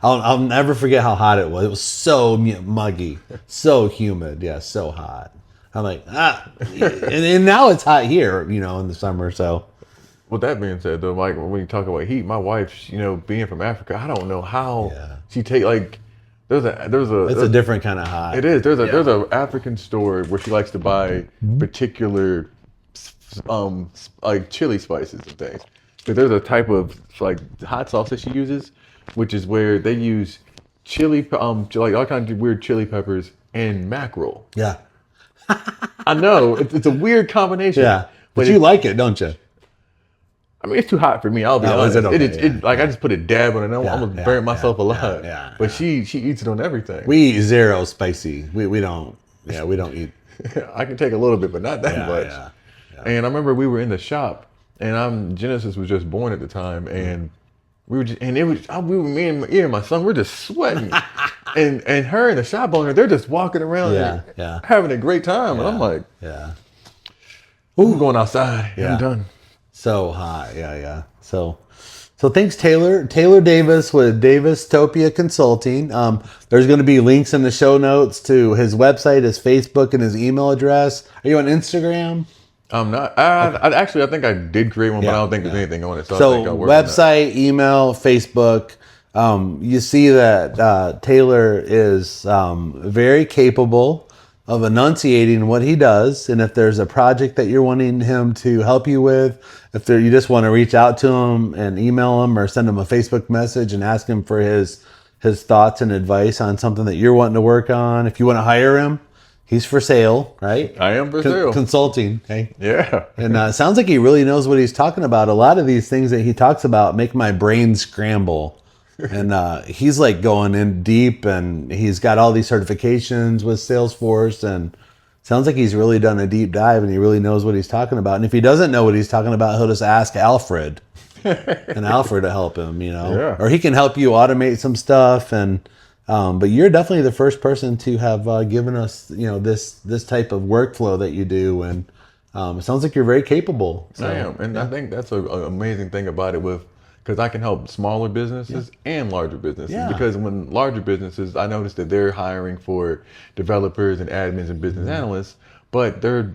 I'll never forget how hot it was. It was so muggy, so humid. Yeah, so hot. I'm like, and now it's hot here, in the summer. So, With that being said, though, like when you talk about heat, my wife, being from Africa, I don't know how she take like. There's it's a different kind of hot. It is. There's a African store where she likes to buy particular, like chili spices and things. But there's a type of like hot sauce that she uses, which is where they use chili, like all kinds of weird chili peppers and mackerel. Yeah. I know it's a weird combination. Yeah, but you like it, don't you? I mean, it's too hot for me. I'll be honest. Is it okay? I just put a dab on it. I'm gonna burn myself alive. Yeah. But she eats it on everything. We eat zero spicy. We don't. Yeah, we don't eat. I can take a little bit, but not that much. Yeah. And I remember we were in the shop, and Genesis was just born at the time, and we were just, and it was me and my son, we're just sweating, and her and the shop owner, they're just walking around, having a great time, and I'm like, I'm going outside. I'm done. So hot. Yeah. So thanks, Taylor. Taylor Davis with DavisTopia Consulting. There's going to be links in the show notes to his website, his Facebook, and his email address. Are you on Instagram? I'm not. I think I did create one, but I don't think there's anything on it. So I think I'll work website, email, Facebook. You see that Taylor is very capable of enunciating what he does, and if there's a project that you're wanting him to help you with, if you just want to reach out to him and email him or send him a Facebook message and ask him for his thoughts and advice on something that you're wanting to work on. If you want to hire him, he's for sale, right? I am for sale. Consulting, hey? Yeah. And it sounds like he really knows what he's talking about. A lot of these things that he talks about make my brain scramble. And he's like going in deep, and he's got all these certifications with Salesforce, and sounds like he's really done a deep dive and he really knows what he's talking about. And if he doesn't know what he's talking about, he'll just ask Alfred and Alfred to help him, or he can help you automate some stuff. And but you're definitely the first person to have given us, this type of workflow that you do. And it sounds like you're very capable. So, I am. And I think that's an amazing thing about it because I can help smaller businesses and larger businesses. Yeah. Because when larger businesses, I noticed that they're hiring for developers and admins and business analysts, but they're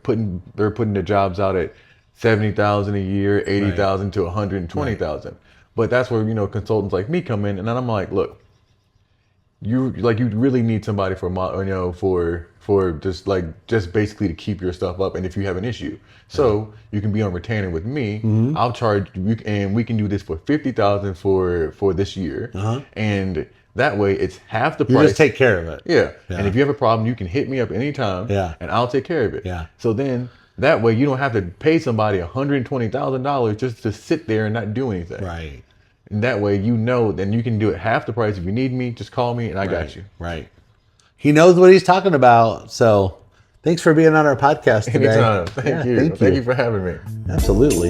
putting their jobs out at $70,000 a year, $80,000 to $120,000. Right. But that's where consultants like me come in, and then I'm like, look, you really need somebody for just basically to keep your stuff up, and if you have an issue, so you can be on retainer with me. I'll charge you, and we can do this for $50,000 for this year, and that way it's half the price. You just take care of it. Yeah. And if you have a problem, you can hit me up anytime. And I'll take care of it. Yeah. So then that way you don't have to pay somebody $120,000 just to sit there and not do anything. Right. And that way then you can do it half the price. If you need me, just call me and I got you. Right. He knows what he's talking about. So thanks for being on our podcast today. Anytime. Thank you. Thank you for having me. Absolutely.